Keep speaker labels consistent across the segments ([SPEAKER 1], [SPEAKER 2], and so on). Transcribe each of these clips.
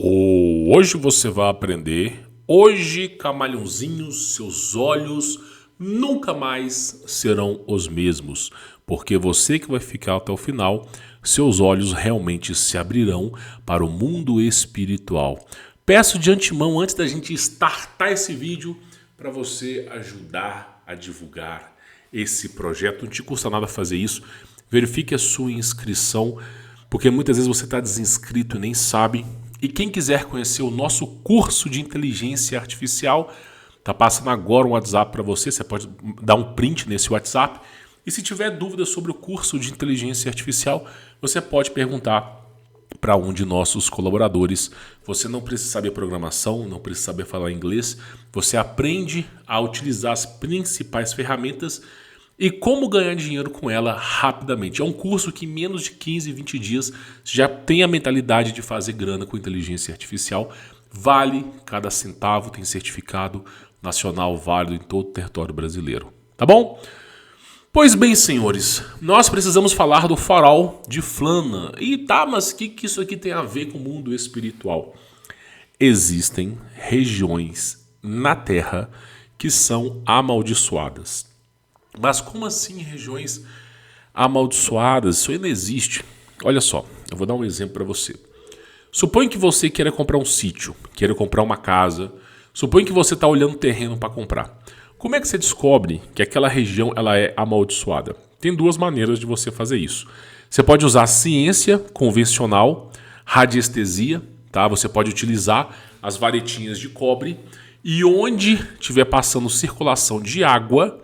[SPEAKER 1] Hoje você vai aprender. Hoje, camalhãozinhos, seus olhos nunca mais serão os mesmos. Porque você que vai ficar até o final, seus olhos realmente se abrirão para o mundo espiritual. Peço de antemão, antes da gente startar esse vídeo, para você ajudar a divulgar esse projeto. Não te custa nada fazer isso. Verifique a sua inscrição, porque muitas vezes você está desinscrito e nem sabe. E quem quiser conhecer o nosso curso de inteligência artificial, tá passando agora um WhatsApp para você. Você pode dar um print nesse WhatsApp. E se tiver dúvidas sobre o curso de inteligência artificial, você pode perguntar para um de nossos colaboradores. Você não precisa saber programação, não precisa saber falar inglês. Você aprende a utilizar as principais ferramentas e como ganhar dinheiro com ela rapidamente. É um curso que em menos de 15, 20 dias já tem a mentalidade de fazer grana com inteligência artificial. Vale cada centavo, tem certificado nacional válido em todo o território brasileiro. Tá bom? Pois bem, senhores, nós precisamos falar do farol de Flana. E tá, mas o que isso aqui tem a ver com o mundo espiritual? Existem regiões na Terra que são amaldiçoadas. Mas como assim regiões amaldiçoadas? Isso aí não existe. Olha só, eu vou dar um exemplo para você. Suponha que você queira comprar um sítio, queira comprar uma casa. Suponha que você está olhando terreno para comprar. Como é que você descobre que aquela região ela é amaldiçoada? Tem duas maneiras de você fazer isso. Você pode usar a ciência convencional, radiestesia, tá? Você pode utilizar as varetinhas de cobre e onde estiver passando circulação de água,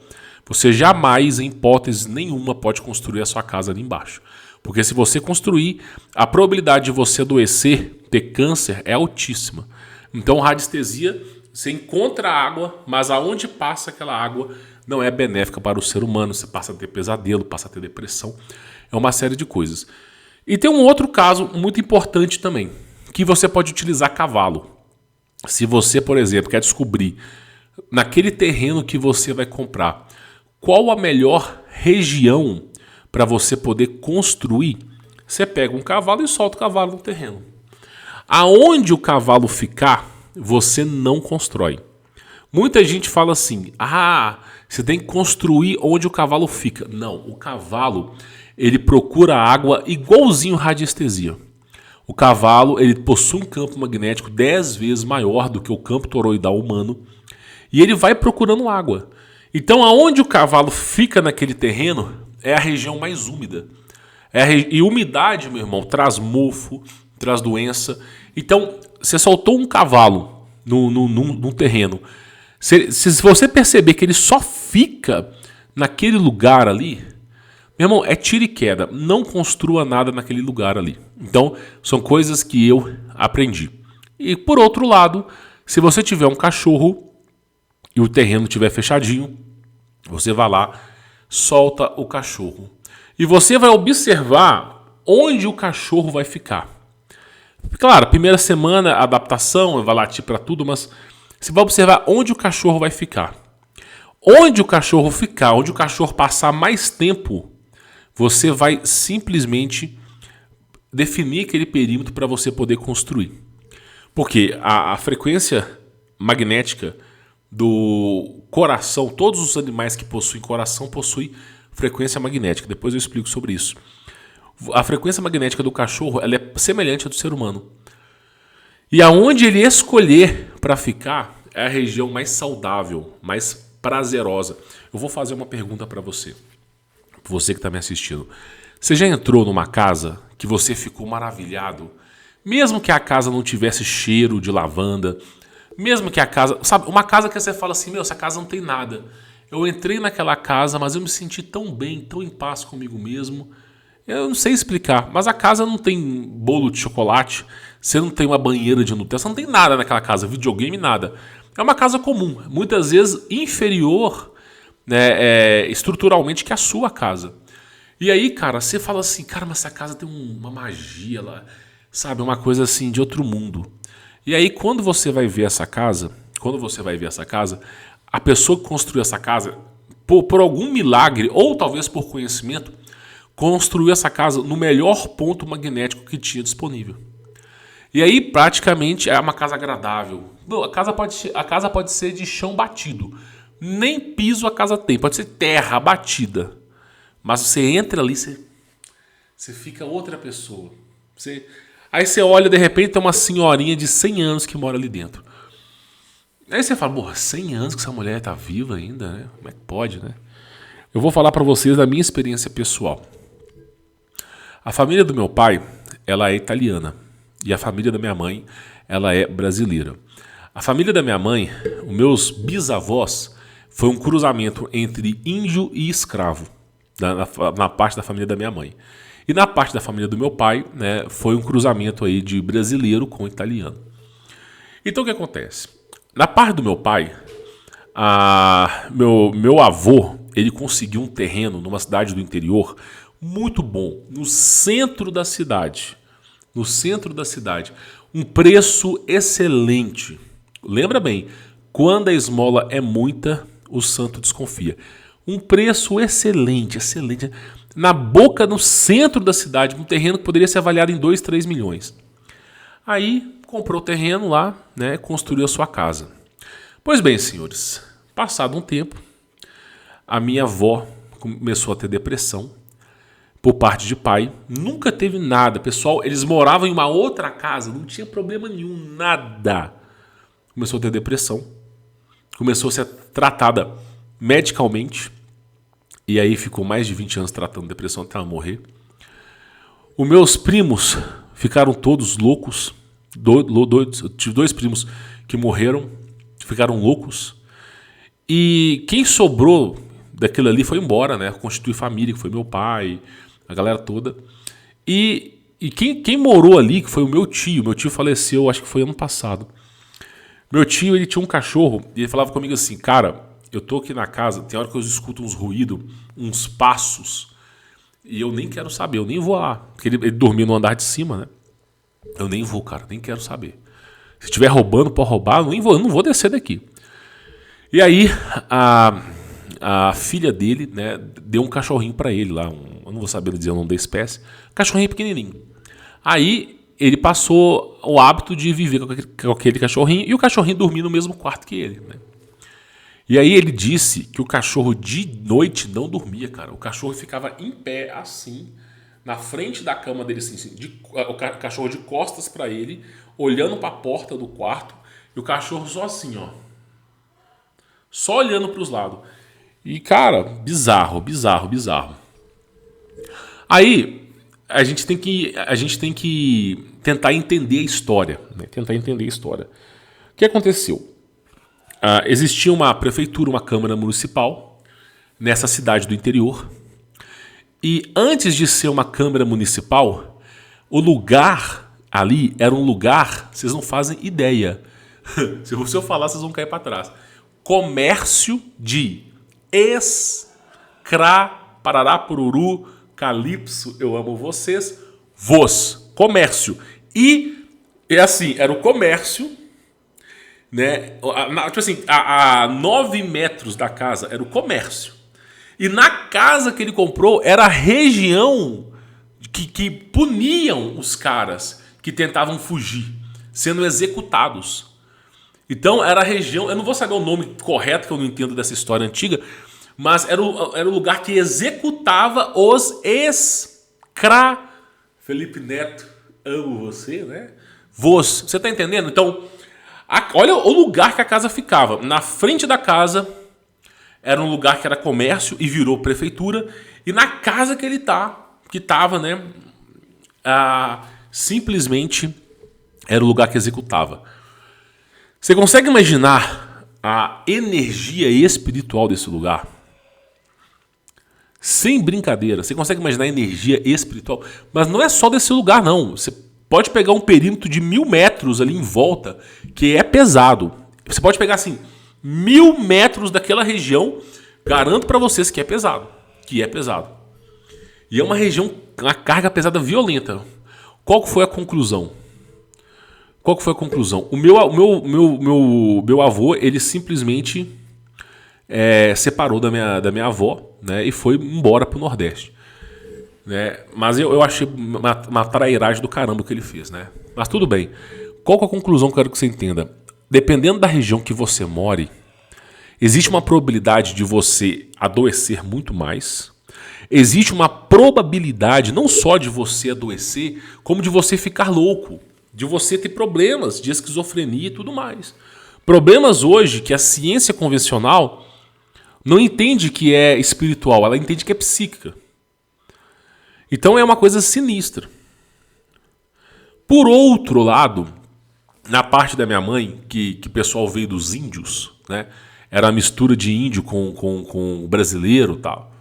[SPEAKER 1] você jamais, em hipótese nenhuma, pode construir a sua casa ali embaixo. Porque se você construir, a probabilidade de você adoecer, ter câncer, é altíssima. Então, radiestesia, você encontra água, mas aonde passa aquela água não é benéfica para o ser humano. Você passa a ter pesadelo, passa a ter depressão. É uma série de coisas. E tem um outro caso muito importante também, que você pode utilizar cavalo. Se você, por exemplo, quer descobrir naquele terreno que você vai comprar qual a melhor região para você poder construir, você pega um cavalo e solta o cavalo no terreno. Aonde o cavalo ficar, você não constrói. Muita gente fala assim, você tem que construir onde o cavalo fica. Não, o cavalo ele procura água igualzinho radiestesia. O cavalo ele possui um campo magnético 10 vezes maior do que o campo toroidal humano e ele vai procurando água. Então, aonde o cavalo fica naquele terreno é a região mais úmida. E umidade, meu irmão, traz mofo, traz doença. Então, você soltou um cavalo num terreno. Se você perceber que ele só fica naquele lugar ali, meu irmão, é tiro e queda. Não construa nada naquele lugar ali. Então, são coisas que eu aprendi. E, por outro lado, se você tiver um cachorro e o terreno estiver fechadinho, você vai lá, solta o cachorro. E você vai observar onde o cachorro vai ficar. Claro, primeira semana, adaptação, vai latir para tudo, mas você vai observar onde o cachorro vai ficar. Onde o cachorro ficar, onde o cachorro passar mais tempo, você vai simplesmente definir aquele perímetro para você poder construir. Porque a frequência magnética do coração, todos os animais que possuem coração possuem frequência magnética. Depois eu explico sobre isso. A frequência magnética do cachorro ela é semelhante à do ser humano. E aonde ele escolher para ficar é a região mais saudável, mais prazerosa. Eu vou fazer uma pergunta para você. Você que está me assistindo. Você já entrou numa casa que você ficou maravilhado? Mesmo que a casa não tivesse cheiro de lavanda, mesmo que a casa... Sabe, uma casa que você fala assim, essa casa não tem nada. Eu entrei naquela casa, mas eu me senti tão bem, tão em paz comigo mesmo. Eu não sei explicar, mas a casa não tem bolo de chocolate, você não tem uma banheira de Nutella, você não tem nada naquela casa, videogame, nada. É uma casa comum, muitas vezes inferior, né, estruturalmente que a sua casa. E aí, cara, você fala assim, cara, mas essa casa tem uma magia lá, sabe, uma coisa assim de outro mundo. E aí, quando você vai ver essa casa, a pessoa que construiu essa casa, por algum milagre, ou talvez por conhecimento, construiu essa casa no melhor ponto magnético que tinha disponível. E aí, praticamente, é uma casa agradável. Não, a casa pode ser de chão batido. Nem piso a casa tem, pode ser terra batida. Mas você entra ali, você fica outra pessoa. Aí você olha, de repente, tem uma senhorinha de 100 anos que mora ali dentro. Aí você fala, porra, 100 anos que essa mulher tá viva ainda, né? Como é que pode, né? Eu vou falar pra vocês da minha experiência pessoal. A família do meu pai, ela é italiana. E a família da minha mãe, ela é brasileira. A família da minha mãe, os meus bisavós, foi um cruzamento entre índio e escravo, na parte da família da minha mãe. E na parte da família do meu pai, né, foi um cruzamento aí de brasileiro com italiano. Então o que acontece? Na parte do meu pai, meu avô, ele conseguiu um terreno numa cidade do interior muito bom, no centro da cidade. No centro da cidade. Um preço excelente. Lembra bem, quando a esmola é muita, o santo desconfia. Um preço excelente, excelente. Na boca, no centro da cidade, um terreno que poderia ser avaliado em 2, 3 milhões. Aí, comprou o terreno lá, né, construiu a sua casa. Pois bem, senhores, passado um tempo, a minha avó começou a ter depressão. Por parte de pai, nunca teve nada. Pessoal, eles moravam em uma outra casa, não tinha problema nenhum, nada. Começou a ter depressão, começou a ser tratada medicalmente, e aí ficou mais de 20 anos tratando depressão até ela morrer. Os meus primos ficaram todos loucos, eu tive 2 primos que morreram, ficaram loucos, e quem sobrou daquilo ali foi embora, né? Constituir família, que foi meu pai, a galera toda. E quem morou ali, que foi o meu tio faleceu, acho que foi ano passado. Meu tio, ele tinha um cachorro, e ele falava comigo assim, cara, eu tô aqui na casa, tem hora que eu escuto uns ruídos, uns passos, e eu nem quero saber, eu nem vou lá. Porque ele dormia no andar de cima, né? Eu nem vou, cara, nem quero saber. Se estiver roubando, pode roubar, eu não vou descer daqui. E aí, a filha dele, né, deu um cachorrinho pra ele lá, eu não vou saber dizer o nome da espécie, cachorrinho pequenininho. Aí ele passou o hábito de viver com aquele cachorrinho e o cachorrinho dormia no mesmo quarto que ele, né? E aí ele disse que o cachorro de noite não dormia, cara. O cachorro ficava em pé assim, na frente da cama dele, assim, o cachorro de costas pra ele, olhando pra porta do quarto, e o cachorro só assim, ó, só olhando pros lados. E, cara, bizarro. Aí, a gente tem que tentar entender a história. Né? O que aconteceu? Existia uma prefeitura, uma câmara municipal, nessa cidade do interior. E antes de ser uma câmara municipal, o lugar ali era um lugar, vocês não fazem ideia. Se eu falar, vocês vão cair para trás. Comércio de Parará, Pururu, Calypso, eu amo vocês, comércio. E assim, era o comércio, né? Tipo assim, a 9 metros da casa era o comércio. E na casa que ele comprou era a região que puniam os caras que tentavam fugir, sendo executados. Então era a região, eu não vou saber o nome correto, que eu não entendo dessa história antiga, mas era o lugar que executava os Felipe Neto, amo você, né? Você tá entendendo? Então, olha o lugar que a casa ficava. Na frente da casa era um lugar que era comércio e virou prefeitura. E na casa que ele tava, né? Simplesmente era o lugar que executava. Você consegue imaginar a energia espiritual desse lugar? Sem brincadeira, você consegue imaginar a energia espiritual? Mas não é só desse lugar, não. Você pode pegar um perímetro de 1000 metros ali em volta, que é pesado. Você pode pegar assim, 1000 metros daquela região, garanto pra vocês que é pesado. E é uma região, uma carga pesada violenta. Qual foi a conclusão? O meu avô, ele simplesmente separou da minha avó, né, e foi embora pro Nordeste. né? Mas eu achei uma trairagem do caramba o que ele fez, né? Mas tudo bem. Qual que é a conclusão que eu quero que você entenda? Dependendo da região que você more, existe uma probabilidade de você adoecer muito mais. Existe uma probabilidade não só de você adoecer, como de você ficar louco, de você ter problemas de esquizofrenia e tudo mais. Problemas hoje que a ciência convencional não entende que é espiritual, ela entende que é psíquica. Então é uma coisa sinistra. Por outro lado, na parte da minha mãe, que o pessoal veio dos índios, né? Era uma mistura de índio com brasileiro e tal.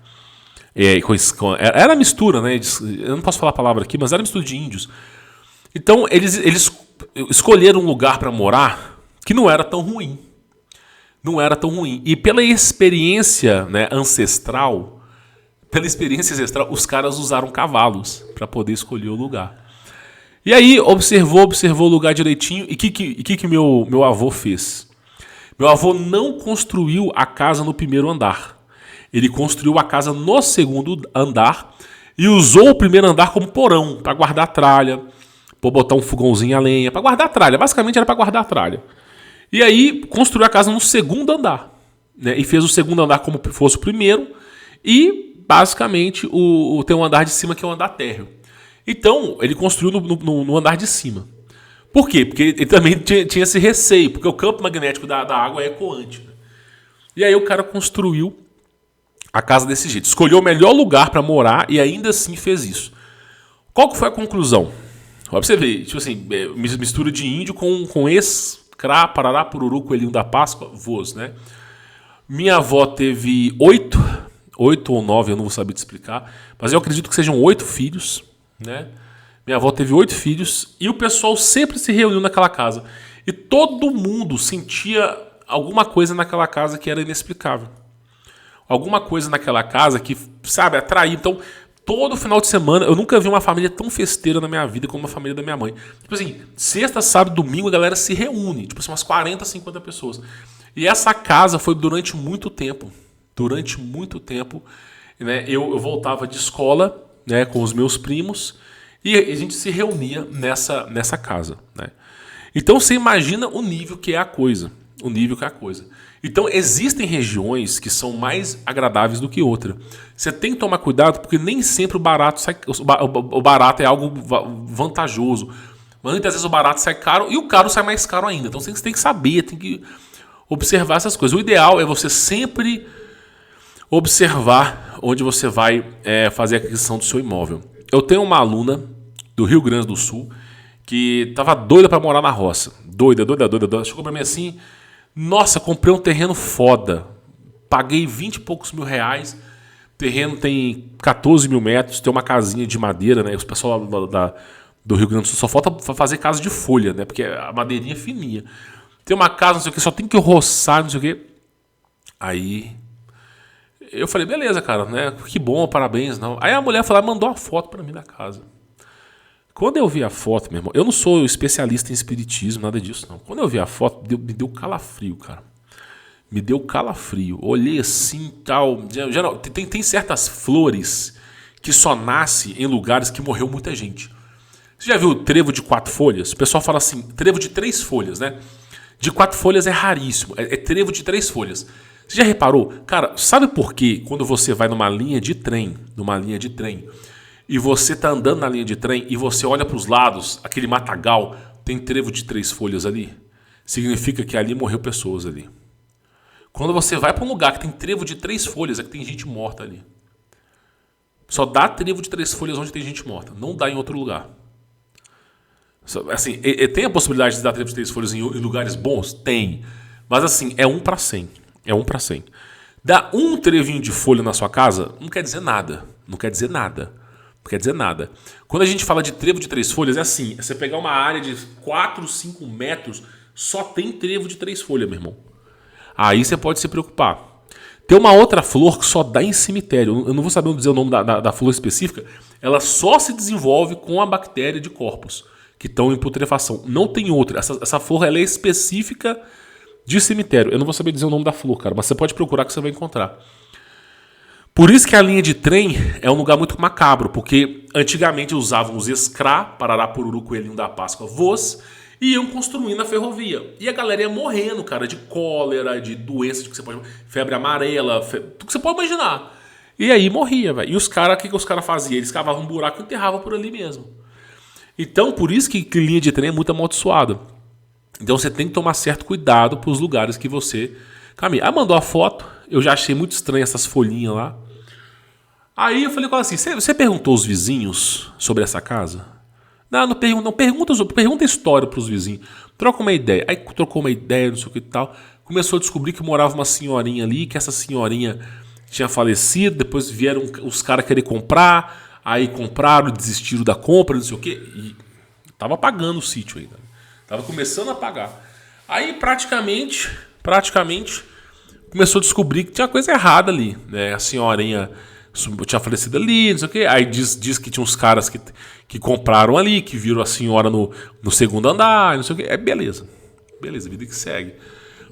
[SPEAKER 1] Era mistura, né? Eu não posso falar a palavra aqui, mas era mistura de índios. Então eles escolheram um lugar para morar que não era tão ruim. Não era tão ruim. E pela experiência, né, ancestral, os caras usaram cavalos para poder escolher o lugar. E aí observou o lugar direitinho. E o que meu avô fez? Meu avô não construiu a casa no primeiro andar. Ele construiu a casa no segundo andar e usou o primeiro andar como porão para guardar a tralha, para botar um fogãozinho a lenha, para guardar a tralha. Basicamente era para guardar a tralha. E aí construiu a casa no segundo andar, né? E fez o segundo andar como fosse o primeiro e basicamente tem um andar de cima que é o andar térreo. Então ele construiu no andar de cima. Por quê? Porque ele também tinha esse receio, porque o campo magnético da água é ecoante, né? E aí o cara construiu a casa desse jeito. Escolheu o melhor lugar para morar e ainda assim fez isso. Qual que foi a conclusão? Ó, pra você ver, tipo assim, mistura de índio com ex-crá, parará, pururu, coelhinho da Páscoa, voz, né? Minha avó teve 8 ou 9, eu não vou saber te explicar, mas eu acredito que sejam 8 filhos, né? Minha avó teve 8 filhos e o pessoal sempre se reuniu naquela casa. E todo mundo sentia alguma coisa naquela casa que era inexplicável. Alguma coisa naquela casa que, sabe, atraía. Então, todo final de semana, eu nunca vi uma família tão festeira na minha vida como a família da minha mãe. Tipo assim, sexta, sábado, domingo, a galera se reúne. Tipo assim, umas 40, 50 pessoas. E essa casa foi durante muito tempo. Durante muito tempo, né, eu voltava de escola, né, com os meus primos e a gente se reunia nessa casa, né? Então, você imagina o nível que é a coisa. O nível que é a coisa. Então existem regiões que são mais agradáveis do que outra. Você tem que tomar cuidado porque nem sempre o barato é algo vantajoso. Mas muitas vezes o barato sai caro e o caro sai mais caro ainda. Então você tem que saber, tem que observar essas coisas. O ideal é você sempre observar onde você vai fazer a aquisição do seu imóvel. Eu tenho uma aluna do Rio Grande do Sul que estava doida para morar na roça. Doida. Chegou para mim assim... Nossa, comprei um terreno foda. Paguei 20 e poucos mil reais. O terreno tem 14 mil metros. Tem uma casinha de madeira, né? Os pessoal do Rio Grande do Sul só falta fazer casa de folha, né? Porque a madeirinha é fininha. Tem uma casa, não sei o que, só tem que roçar, não sei o que. Aí eu falei, beleza, cara, né? Que bom, parabéns. Não. Aí a mulher mandou uma foto pra mim da casa. Quando eu vi a foto, meu irmão, eu não sou especialista em espiritismo, nada disso, não. Quando eu vi a foto, me deu calafrio, cara. Me deu calafrio. Olhei assim, tal. Tem certas flores que só nascem em lugares que morreu muita gente. Você já viu trevo de 4 folhas? O pessoal fala assim, trevo de 3 folhas, né? De 4 folhas é raríssimo. É trevo de 3 folhas. Você já reparou? Cara, sabe por que quando você vai numa linha de trem, e você tá andando na linha de trem e você olha para os lados, aquele matagal, tem trevo de 3 folhas ali? Significa que ali morreu pessoas ali. Quando você vai para um lugar que tem trevo de 3 folhas, é que tem gente morta ali. Só dá trevo de 3 folhas onde tem gente morta. Não dá em outro lugar. Assim, tem a possibilidade de dar trevo de 3 folhas em lugares bons? Tem. Mas assim, é 1 para 100. É 1 para 100. Dar um trevinho de folha na sua casa não quer dizer nada. Não quer dizer nada. Não quer dizer nada. Quando a gente fala de trevo de 3 folhas, é assim. É você pegar uma área de 4, 5 metros, só tem trevo de 3 folhas, meu irmão. Aí você pode se preocupar. Tem uma outra flor que só dá em cemitério. Eu não vou saber dizer o nome da flor específica. Ela só se desenvolve com a bactéria de corpos que estão em putrefação. Não tem outra. Essa flor ela é específica de cemitério. Eu não vou saber dizer o nome da flor, cara, mas você pode procurar que você vai encontrar. Por isso que a linha de trem é um lugar muito macabro, porque antigamente usavam os Escrá, Parará, Pururu, Coelhinho da Páscoa, Voz, e iam construindo a ferrovia. E a galera ia morrendo, cara, de cólera, de doença, de que você pode, febre amarela, tudo que você pode imaginar. E aí morria, velho. E os caras, o que os caras faziam? Eles cavavam um buraco e enterravam por ali mesmo. Então, por isso que linha de trem é muito amaldiçoada. Então você tem que tomar certo cuidado para os lugares que você caminha. Aí mandou a foto, eu já achei muito estranho essas folhinhas lá. Aí eu falei com ela assim, você perguntou aos vizinhos sobre essa casa? Não pergunta, não. Pergunta a história pros vizinhos. Troca uma ideia. Aí trocou uma ideia, não sei o que e tal. Começou a descobrir que morava uma senhorinha ali, que essa senhorinha tinha falecido, depois vieram os caras querer comprar, aí compraram, desistiram da compra, não sei o que. E tava pagando o sítio ainda. Tava começando a pagar. Aí praticamente, começou a descobrir que tinha coisa errada ali, né? A senhorinha tinha falecido ali, não sei o quê. Aí diz que tinha uns caras que compraram ali, que viram a senhora no segundo andar, não sei o quê. Beleza, vida que segue.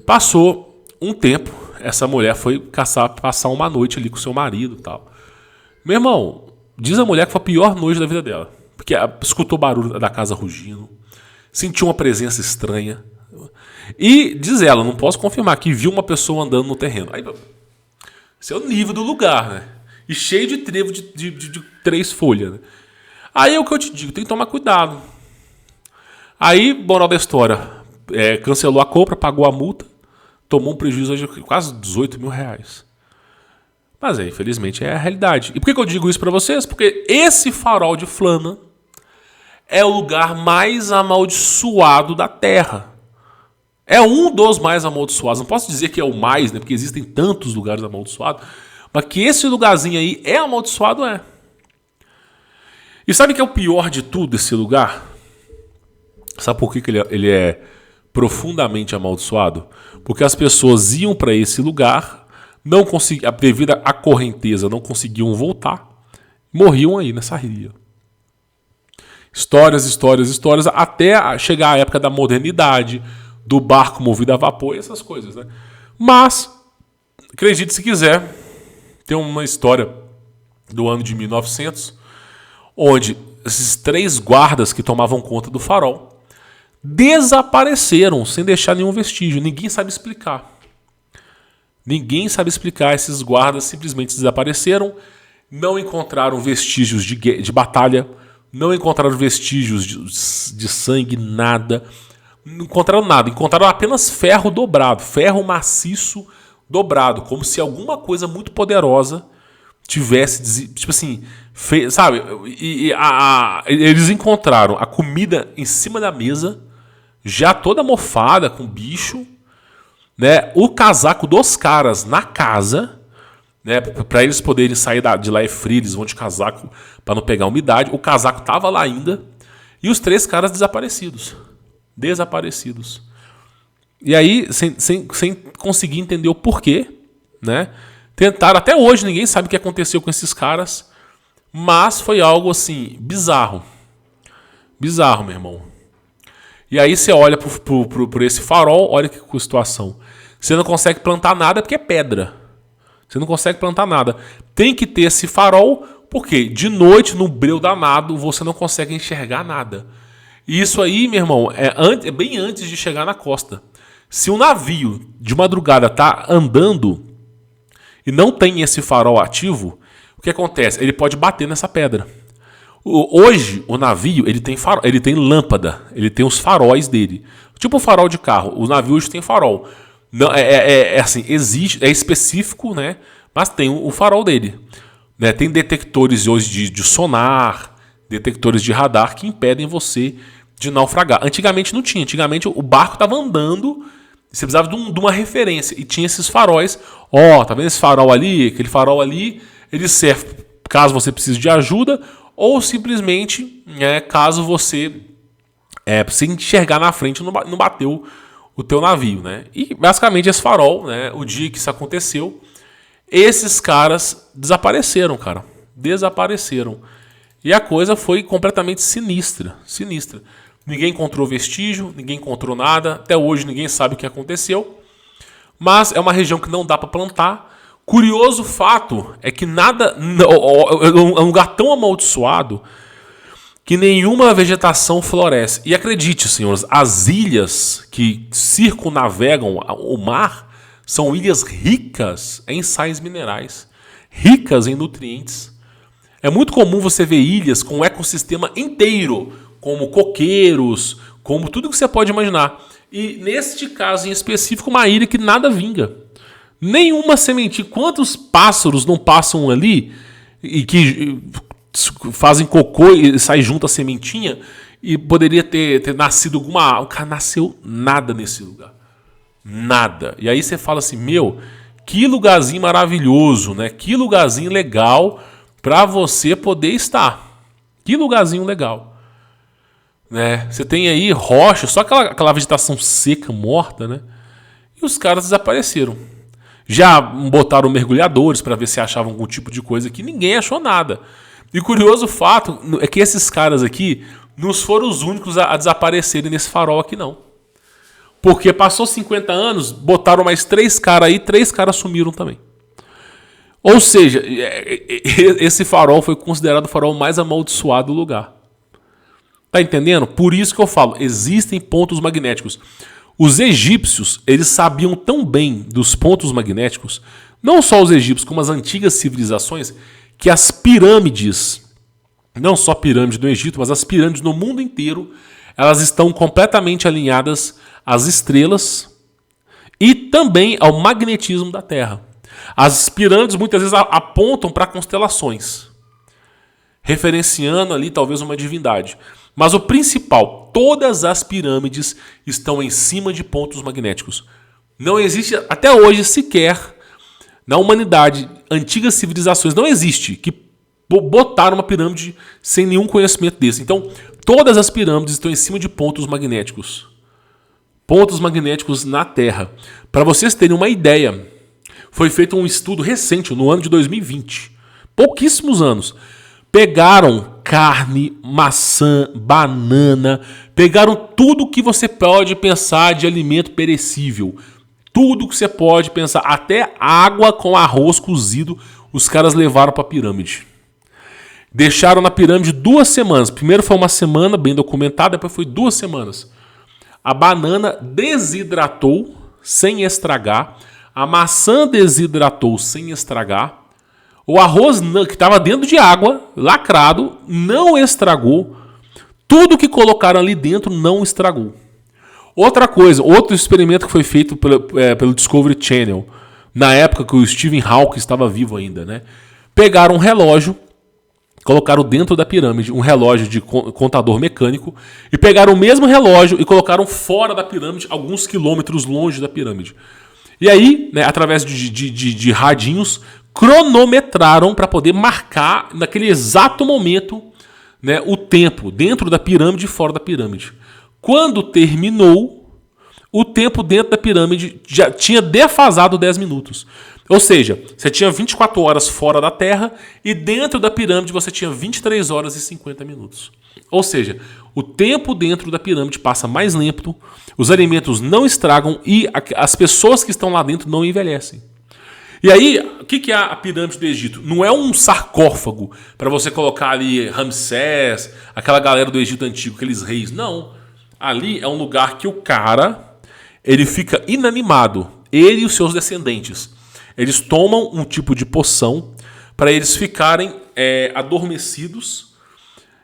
[SPEAKER 1] Passou um tempo, essa mulher foi passar uma noite ali com seu marido e tal. Meu irmão, diz a mulher que foi a pior noite da vida dela. Porque escutou barulho da casa rugindo, sentiu uma presença estranha. E diz ela, não posso confirmar, que viu uma pessoa andando no terreno. Aí, esse é o nível do lugar, né? E cheio de trevo de 3 folhas, né? Aí é o que eu te digo, tem que tomar cuidado. Aí, moral da história, cancelou a compra, pagou a multa, tomou um prejuízo de quase 18 mil reais. Mas infelizmente é a realidade. E por que eu digo isso pra vocês? Porque esse farol de Flana é o lugar mais amaldiçoado da Terra. É um dos mais amaldiçoados. Não posso dizer que é o mais, né? Porque existem tantos lugares amaldiçoados. Mas que esse lugarzinho aí é amaldiçoado, é. E sabe o que é o pior de tudo esse lugar? Sabe por que ele é profundamente amaldiçoado? Porque as pessoas iam para esse lugar, não conseguiam, devido à correnteza, não conseguiam voltar, morriam aí nessa rilha. Histórias, até chegar a época da modernidade, do barco movido a vapor e essas coisas, né? Mas, acredite se quiser, tem uma história do ano de 1900, onde esses 3 guardas que tomavam conta do farol desapareceram sem deixar nenhum vestígio. Ninguém sabe explicar. Esses guardas simplesmente desapareceram, não encontraram vestígios de batalha, não encontraram vestígios de sangue, nada. Não encontraram nada, encontraram apenas ferro dobrado, ferro maciço dobrado, como se alguma coisa muito poderosa tivesse, tipo assim, sabe? Eles encontraram a comida em cima da mesa, já toda mofada, com bicho, né? O casaco dos caras na casa, né? Para eles poderem sair de lá frio, eles vão de casaco para não pegar umidade. O casaco tava lá ainda e os 3 caras desaparecidos. E aí, sem conseguir entender o porquê, né? Tentaram, até hoje ninguém sabe o que aconteceu com esses caras, mas foi algo assim, bizarro. Bizarro, meu irmão. E aí você olha por esse farol, olha que situação. Você não consegue plantar nada porque é pedra. Você não consegue plantar nada. Tem que ter esse farol, porque de noite, no breu danado, você não consegue enxergar nada. E isso aí, meu irmão, é bem antes de chegar na costa. Se um navio de madrugada tá andando e não tem esse farol ativo, o que acontece? Ele pode bater nessa pedra. Hoje, o navio ele tem farol, ele tem lâmpada, ele tem os faróis dele. Tipo o farol de carro, o navio hoje tem farol. Não, assim, existe, é específico, né? Mas tem o farol dele. Né? Tem detectores hoje de sonar, detectores de radar que impedem você de naufragar. Antigamente não tinha. Antigamente o barco estava andando, você precisava de uma referência. E tinha esses faróis. Tá vendo esse farol ali? Aquele farol ali, ele serve caso você precise de ajuda ou simplesmente caso você precise enxergar na frente e não bateu o teu navio. Né? E basicamente esse farol, né, o dia que isso aconteceu, esses caras desapareceram, cara. Desapareceram. E a coisa foi completamente sinistra. Ninguém encontrou vestígio, ninguém encontrou nada. Até hoje ninguém sabe o que aconteceu. Mas é uma região que não dá para plantar. Curioso fato é que é um lugar tão amaldiçoado que nenhuma vegetação floresce. E acredite, senhores, as ilhas que circunnavegam o mar são ilhas ricas em sais minerais, ricas em nutrientes. É muito comum você ver ilhas com um ecossistema inteiro, como coqueiros, como tudo que você pode imaginar. E neste caso em específico, uma ilha que nada vinga. Nenhuma sementinha. Quantos pássaros não passam ali e que fazem cocô e sai junto a sementinha e poderia ter nascido alguma... O cara nasceu nada nesse lugar. Nada. E aí você fala assim, que lugarzinho maravilhoso, né? Que lugarzinho legal para você poder estar. Que lugarzinho legal. Né? Você tem aí rocha, só aquela vegetação seca, morta, né? E os caras desapareceram. Já botaram mergulhadores para ver se achavam algum tipo de coisa que ninguém achou nada. E o curioso fato é que esses caras aqui não foram os únicos a desaparecerem nesse farol aqui, não. Porque passou 50 anos, botaram mais 3 caras aí, 3 caras sumiram também. Ou seja, esse farol foi considerado o farol mais amaldiçoado do lugar. Tá entendendo? Por isso que eu falo, existem pontos magnéticos. Os egípcios, eles sabiam tão bem dos pontos magnéticos, não só os egípcios, como as antigas civilizações, que as pirâmides, não só a pirâmide do Egito, mas as pirâmides no mundo inteiro, elas estão completamente alinhadas às estrelas e também ao magnetismo da Terra. As pirâmides muitas vezes apontam para constelações, referenciando ali talvez uma divindade. Mas o principal, todas as pirâmides estão em cima de pontos magnéticos. Não existe até hoje sequer na humanidade, antigas civilizações, não existe que botaram uma pirâmide sem nenhum conhecimento desse. Então, todas as pirâmides estão em cima de pontos magnéticos. Pontos magnéticos na Terra. Para vocês terem uma ideia, foi feito um estudo recente, no ano de 2020. Pouquíssimos anos. Pegaram carne, maçã, banana, pegaram tudo que você pode pensar de alimento perecível. Tudo que você pode pensar, até água com arroz cozido, os caras levaram para a pirâmide. Deixaram na pirâmide 2 semanas. Primeiro foi uma semana, bem documentada, depois foi 2 semanas. A banana desidratou sem estragar, a maçã desidratou sem estragar, o arroz que estava dentro de água, lacrado, não estragou. Tudo que colocaram ali dentro não estragou. Outra coisa, outro experimento que foi feito pelo Discovery Channel, na época que o Stephen Hawking estava vivo ainda, né? Pegaram um relógio, colocaram dentro da pirâmide, um relógio de contador mecânico, e pegaram o mesmo relógio e colocaram fora da pirâmide, alguns quilômetros longe da pirâmide. E aí, né, através de radinhos, cronometraram para poder marcar naquele exato momento, né, o tempo dentro da pirâmide e fora da pirâmide. Quando terminou, o tempo dentro da pirâmide já tinha defasado 10 minutos. Ou seja, você tinha 24 horas fora da Terra e dentro da pirâmide você tinha 23 horas e 50 minutos. Ou seja, o tempo dentro da pirâmide passa mais lento, os alimentos não estragam e as pessoas que estão lá dentro não envelhecem. E aí, o que é a pirâmide do Egito? Não é um sarcófago para você colocar ali Ramsés, aquela galera do Egito antigo, aqueles reis. Não. Ali é um lugar que o cara, ele fica inanimado. Ele e os seus descendentes. Eles tomam um tipo de poção para eles ficarem adormecidos.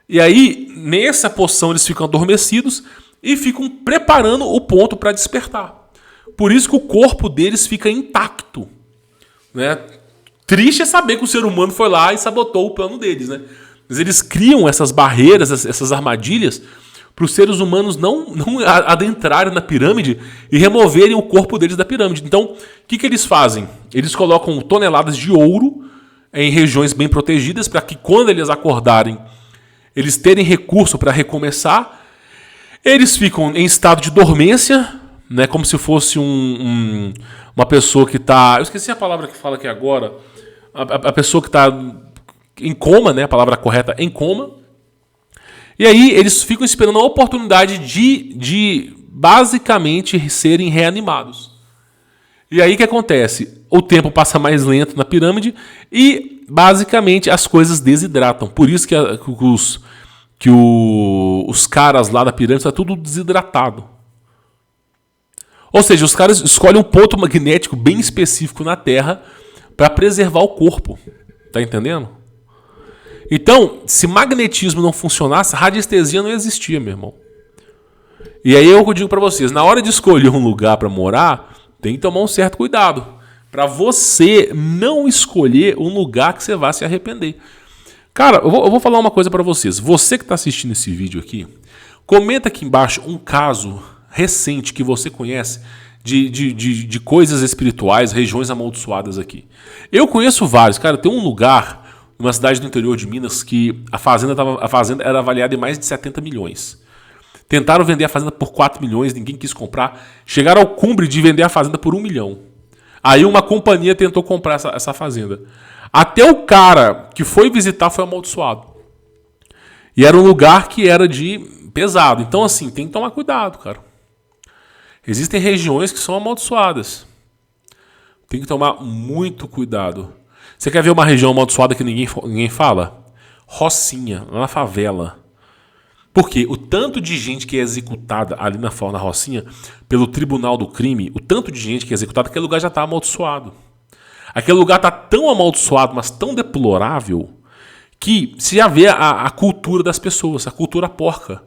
[SPEAKER 1] E aí, nessa poção, eles ficam adormecidos e ficam preparando o ponto para despertar. Por isso que o corpo deles fica intacto. Né? Triste é saber que o ser humano foi lá e sabotou o plano deles. Né? Mas eles criam essas barreiras, essas armadilhas, para os seres humanos não adentrarem na pirâmide e removerem o corpo deles da pirâmide. Então, o que eles fazem? Eles colocam toneladas de ouro em regiões bem protegidas para que quando eles acordarem, eles terem recurso para recomeçar. Eles ficam em estado de dormência, né, como se fosse uma pessoa que está... Eu esqueci a palavra que fala aqui agora. A pessoa que está em coma, né, a palavra correta, em coma. E aí eles ficam esperando a oportunidade de basicamente serem reanimados. E aí o que acontece? o tempo passa mais lento na pirâmide e, basicamente, as coisas desidratam. Por isso que os caras lá da pirâmide estão tudo desidratado. Ou seja, os caras escolhem um ponto magnético bem específico na Terra para preservar o corpo. Tá entendendo? Então, se magnetismo não funcionasse, radiestesia não existia, meu irmão. E aí eu digo para vocês, na hora de escolher um lugar para morar, tem que tomar um certo cuidado. Para você não escolher um lugar que você vá se arrepender. Cara, eu vou falar uma coisa para vocês. Você que está assistindo esse vídeo aqui, comenta aqui embaixo um caso recente que você conhece de coisas espirituais, regiões amaldiçoadas aqui. Eu conheço vários. Cara, tem um lugar, numa cidade do interior de Minas, que a fazenda era avaliada em mais de 70 milhões. Tentaram vender a fazenda por 4 milhões, ninguém quis comprar. Chegaram ao cúmplice de vender a fazenda por 1 milhão. Aí uma companhia tentou comprar essa fazenda. Até o cara que foi visitar foi amaldiçoado. E era um lugar que era de pesado. Então, assim, tem que tomar cuidado, cara. Existem regiões que são amaldiçoadas. Tem que tomar muito cuidado. Você quer ver uma região amaldiçoada que ninguém fala? Rocinha, lá na favela. Porque o tanto de gente que é executada ali na Rocinha, pelo Tribunal do Crime, o tanto de gente que é executada, aquele lugar já está amaldiçoado. Aquele lugar está tão amaldiçoado, mas tão deplorável, que se já vê a cultura das pessoas, a cultura porca,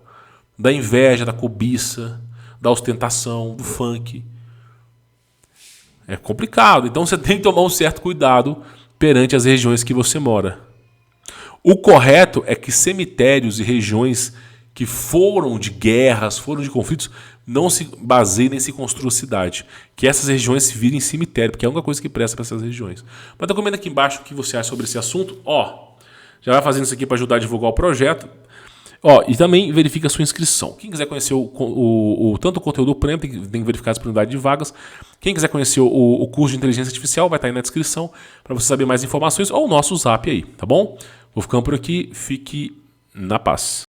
[SPEAKER 1] da inveja, da cobiça, da ostentação, do funk. É complicado. Então você tem que tomar um certo cuidado perante as regiões que você mora. O correto é que cemitérios e regiões que foram de guerras, foram de conflitos, não se baseiem nem se construam cidade. Que essas regiões se virem cemitério, porque é a única coisa que presta para essas regiões. Mas comenta aqui embaixo o que você acha sobre esse assunto. Já vai fazendo isso aqui para ajudar a divulgar o projeto. E também verifica a sua inscrição. Quem quiser conhecer tanto o conteúdo premium, tem que verificar a disponibilidade de vagas. Quem quiser conhecer o curso de inteligência artificial, vai estar aí na descrição para você saber mais informações, ou o nosso zap aí, tá bom? Vou ficando por aqui, fique na paz.